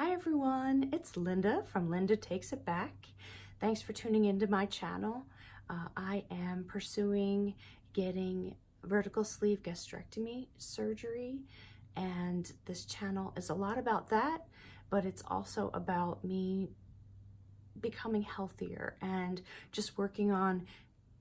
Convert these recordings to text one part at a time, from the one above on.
Hi everyone, it's Linda from Linda Takes It Back. Thanks for tuning into my channel. I am pursuing getting vertical sleeve gastrectomy surgery, and this channel is a lot about that, but it's also about me becoming healthier and just working on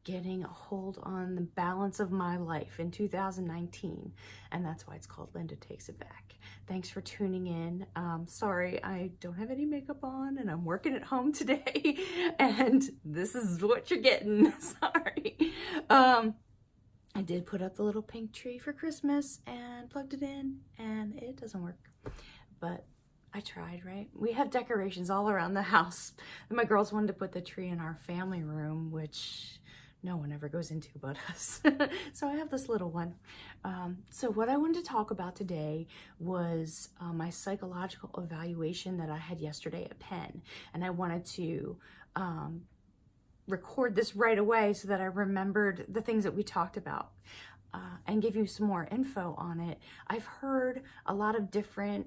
getting a hold on the balance of my life in 2019, and that's why it's called Linda Takes It Back. Thanks for tuning in. Sorry, I don't have any makeup on and I'm working at home today and this is what you're getting. Sorry. I did put up the little pink tree for Christmas and plugged it in and it doesn't work, but I tried, right? We have decorations all around the house. My girls wanted to put the tree in our family room, which no one ever goes into but us. So I have this little one. So what I wanted to talk about today was my psychological evaluation that I had yesterday at Penn. And I wanted to record this right away so that I remembered the things that we talked about and give you some more info on it. I've heard a lot of different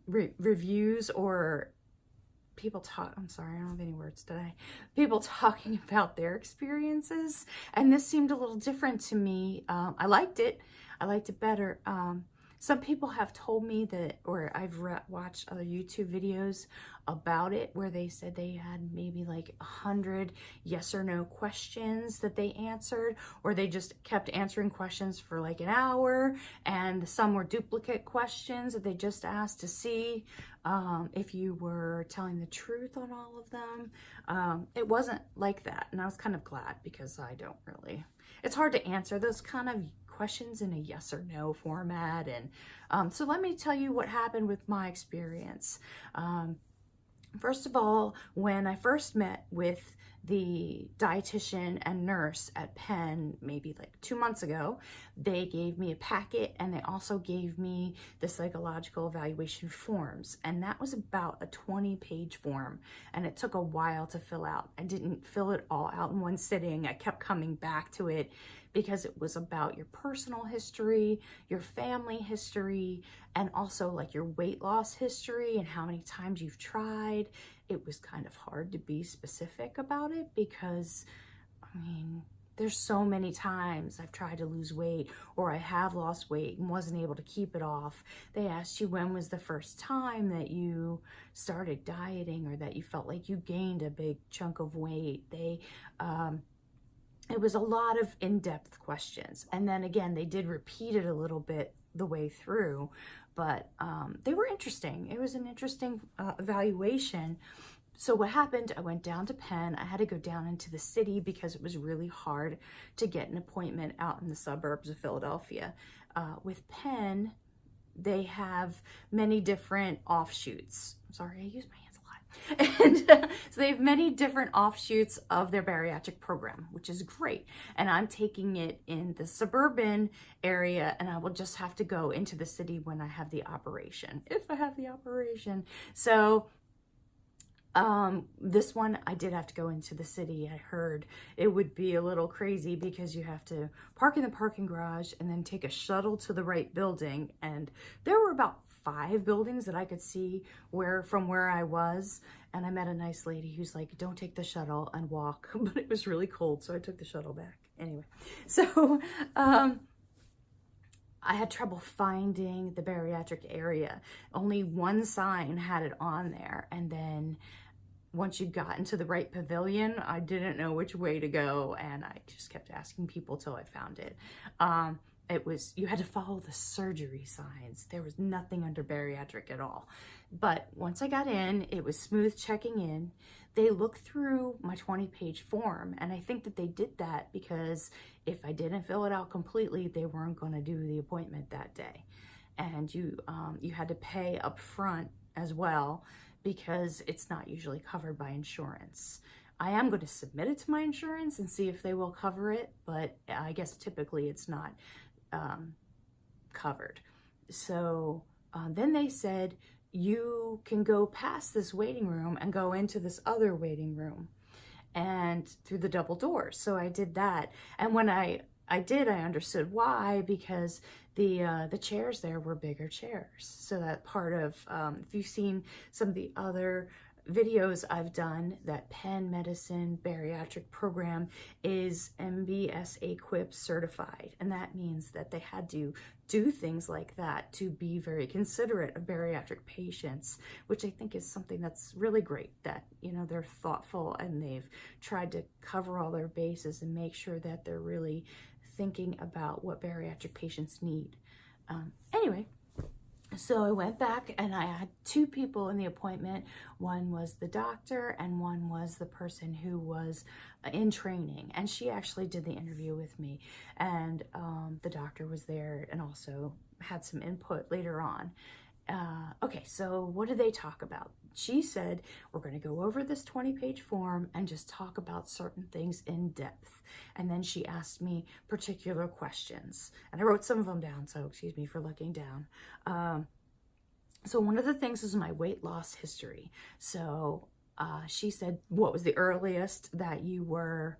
reviews or people talk, I'm sorry, I don't have any words today. People talking about their experiences, and this seemed a little different to me. I liked it better. Some people have told me that, or I've watched other YouTube videos about it where they said they had maybe like 100 yes or no questions that they answered, or they just kept answering questions for like an hour, and some were duplicate questions that they just asked to see if you were telling the truth on all of them. It wasn't like that, and I was kind of glad because I don't really, it's hard to answer those kind of questions in a yes or no format. And so let me tell you what happened with my experience. First of all, when I first met with the dietitian and nurse at Penn, maybe like 2 months ago, they gave me a packet and they also gave me the psychological evaluation forms. And that was about a 20-page form, and it took a while to fill out. I didn't fill it all out in one sitting. I kept coming back to it because it was about your personal history, your family history, and also like your weight loss history and how many times you've tried. It was kind of hard to be specific about it because, I mean, there's so many times I've tried to lose weight, or I have lost weight and wasn't able to keep it off. They asked you when was the first time that you started dieting or that you felt like you gained a big chunk of weight. It was a lot of in-depth questions. And then again, they did repeat it a little bit the way through, but they were interesting. It was an interesting evaluation. So what happened, I went down to Penn. I had to go down into the city because it was really hard to get an appointment out in the suburbs of Philadelphia. With Penn, they have many different offshoots. I'm sorry, I use my hands a lot. And so they have many different offshoots of their bariatric program, which is great. And I'm taking it in the suburban area, and I will just have to go into the city when I have the operation, if I have the operation. So this one, I did have to go into the city. I heard it would be a little crazy because you have to park in the parking garage and then take a shuttle to the right building. And there were about 5 buildings that I could see from where I was. And I met a nice lady who's like, don't take the shuttle and walk. But it was really cold, so I took the shuttle back. Anyway, so I had trouble finding the bariatric area. Only one sign had it on there. And then once you got into the right pavilion, I didn't know which way to go. And I just kept asking people till I found it. You had to follow the surgery signs. There was nothing under bariatric at all. But once I got in, it was smooth checking in. They looked through my 20-page form, and I think that they did that because if I didn't fill it out completely, they weren't going to do the appointment that day. And you had to pay up front as well because it's not usually covered by insurance. I am going to submit it to my insurance and see if they will cover it, but I guess typically it's not covered. So then they said, you can go past this waiting room and go into this other waiting room and through the double doors. So I did that. And when I I understood why, because the chairs there were bigger chairs. So that part of, if you've seen some of the other videos I've done, that Penn Medicine bariatric program is MBS equip certified. And that means that they had to do things like that to be very considerate of bariatric patients, which I think is something that's really great, that, you know, they're thoughtful and they've tried to cover all their bases and make sure that they're really thinking about what bariatric patients need. Anyway, so I went back and I had two people in the appointment. One was the doctor and one was the person who was in training. And she actually did the interview with me. And the doctor was there and also had some input later on. Okay, so what did they talk about? She said, we're going to go over this 20-page form and just talk about certain things in depth. And then she asked me particular questions. And I wrote some of them down, so excuse me for looking down. So one of the things is my weight loss history. So she said, what was the earliest that you were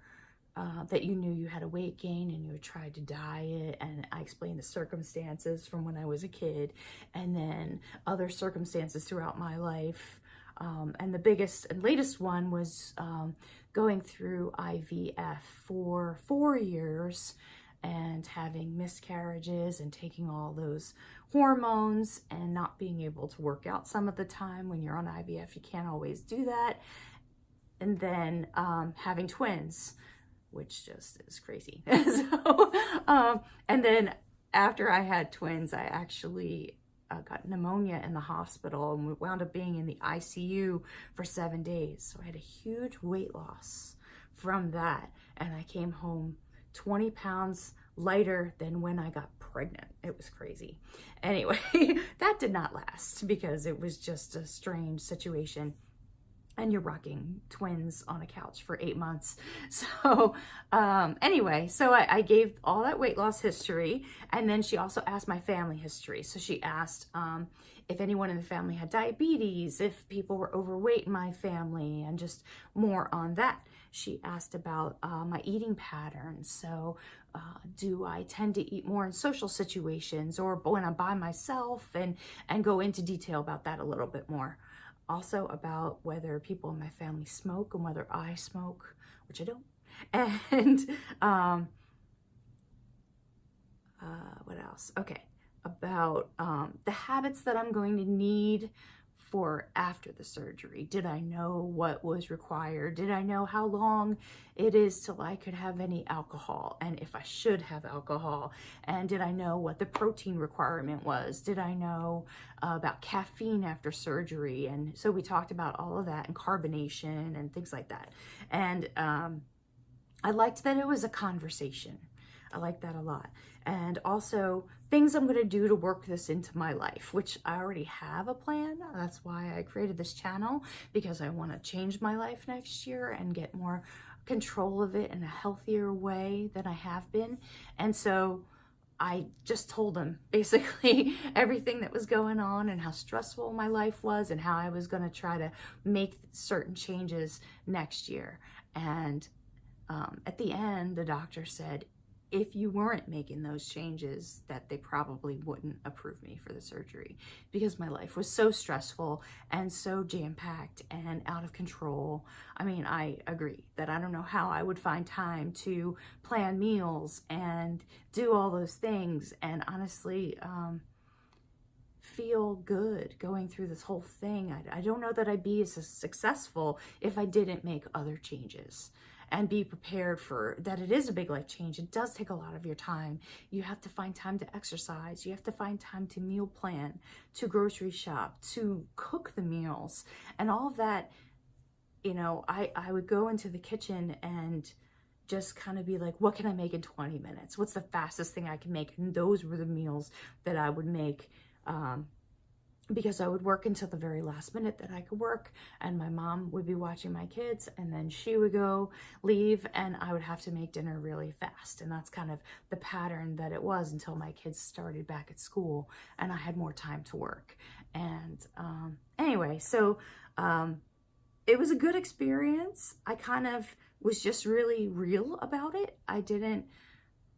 that you knew you had a weight gain and you had tried to diet, and I explained the circumstances from when I was a kid, and then other circumstances throughout my life. And the biggest and latest one was going through IVF for 4 years and having miscarriages and taking all those hormones and not being able to work out some of the time. When you're on IVF, you can't always do that. And then having twins, which just is crazy. So, and then after I had twins, I actually got pneumonia in the hospital and wound up being in the ICU for 7 days. So I had a huge weight loss from that. And I came home 20 pounds lighter than when I got pregnant. It was crazy. Anyway, that did not last because it was just a strange situation. And you're rocking twins on a couch for 8 months. So anyway, so I gave all that weight loss history. And then she also asked my family history. So she asked if anyone in the family had diabetes, if people were overweight in my family, and just more on that. She asked about my eating patterns. So do I tend to eat more in social situations or when I'm by myself, and go into detail about that a little bit more. Also about whether people in my family smoke and whether I smoke, which I don't. And what else? Okay, about the habits that I'm going to need for after the surgery. Did I know what was required? Did I know how long it is till I could have any alcohol, and if I should have alcohol? And did I know what the protein requirement was? Did I know about caffeine after surgery? And so we talked about all of that, and carbonation and things like that. And I liked that it was a conversation. I like that a lot. And also things I'm going to do to work this into my life, which I already have a plan. That's why I created this channel, because I want to change my life next year and get more control of it in a healthier way than I have been. And so I just told them basically everything that was going on and how stressful my life was and how I was going to try to make certain changes next year. And at the end, the doctor said, if you weren't making those changes, that they probably wouldn't approve me for the surgery, because my life was so stressful and so jam-packed and out of control. I mean, I agree that I don't know how I would find time to plan meals and do all those things and honestly feel good going through this whole thing. I don't know that I'd be as successful if I didn't make other changes and be prepared for that. It is a big life change. It does take a lot of your time. You have to find time to exercise. You have to find time to meal plan, to grocery shop, to cook the meals, and all of that. You know, I would go into the kitchen and just kind of be like, what can I make in 20 minutes? What's the fastest thing I can make? And those were the meals that I would make, because I would work until the very last minute that I could work, and my mom would be watching my kids, and then she would go leave, and I would have to make dinner really fast. And that's kind of the pattern that it was until my kids started back at school and I had more time to work. And anyway, so it was a good experience. I kind of was just really real about it. I didn't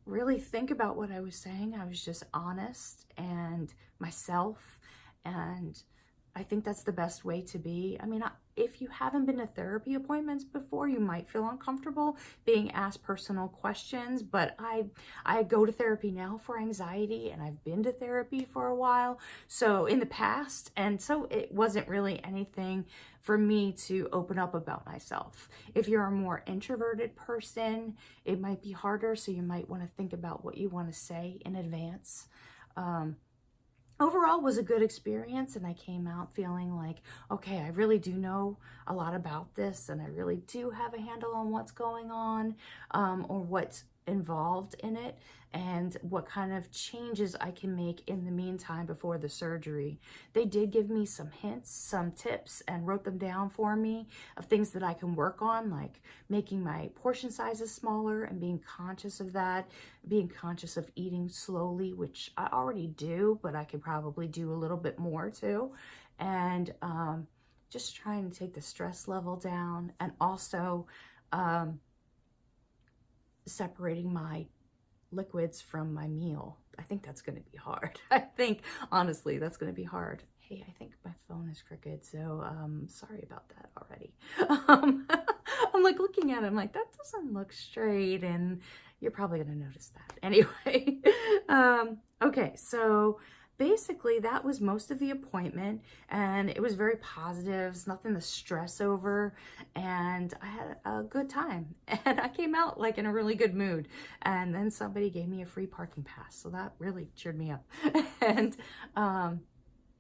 really think about what I was saying. I was just honest and myself, and I think that's the best way to be. I mean, if you haven't been to therapy appointments before, you might feel uncomfortable being asked personal questions, but I go to therapy now for anxiety, and I've been to therapy for a while, so in the past, and so it wasn't really anything for me to open up about myself. If you're a more introverted person, it might be harder, so you might want to think about what you want to say in advance. Overall was a good experience, and I came out feeling like, okay, I really do know a lot about this, and I really do have a handle on what's going on, or what's involved in it, and what kind of changes I can make in the meantime before the surgery. They did give me some hints, some tips, and wrote them down for me of things that I can work on, like making my portion sizes smaller and being conscious of that, being conscious of eating slowly, which I already do, but I could probably do a little bit more too, and just trying to take the stress level down, and also separating my liquids from my meal. I think that's going to be hard. I think, honestly, that's going to be hard. Hey, I think my phone is crooked, so sorry about that already. I'm like looking at it, I'm like, that doesn't look straight, and you're probably going to notice that. Anyway, okay, so basically that was most of the appointment, and it was very positive. It's nothing to stress over, and I had a good time, and I came out like in a really good mood. And then somebody gave me a free parking pass, so that really cheered me up. And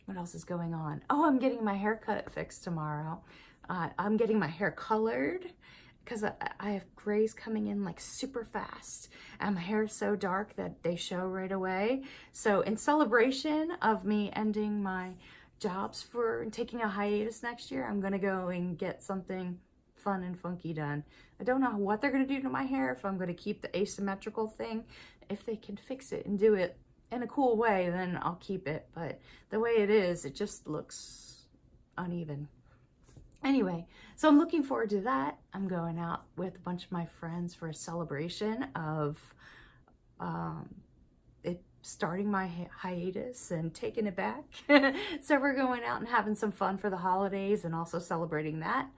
what else is going on? Oh, I'm getting my haircut fixed tomorrow. I'm getting my hair colored, because I have grays coming in like super fast, and my hair is so dark that they show right away. So in celebration of me ending my jobs for taking a hiatus next year, I'm gonna go and get something fun and funky done. I don't know what they're gonna do to my hair, if I'm gonna keep the asymmetrical thing. If they can fix it and do it in a cool way, then I'll keep it, but the way it is, it just looks uneven. Anyway, so I'm looking forward to that. I'm going out with a bunch of my friends for a celebration of it starting my hiatus and taking it back. So we're going out and having some fun for the holidays, and also celebrating that.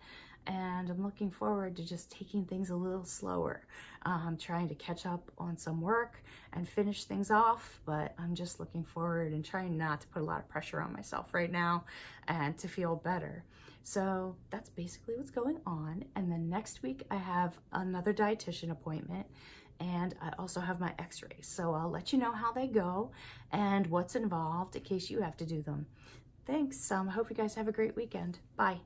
And I'm looking forward to just taking things a little slower. I'm trying to catch up on some work and finish things off, but I'm just looking forward and trying not to put a lot of pressure on myself right now, and to feel better. So that's basically what's going on. And then next week I have another dietitian appointment, and I also have my x-rays. So I'll let you know how they go and what's involved in case you have to do them. Thanks. Hope you guys have a great weekend. Bye.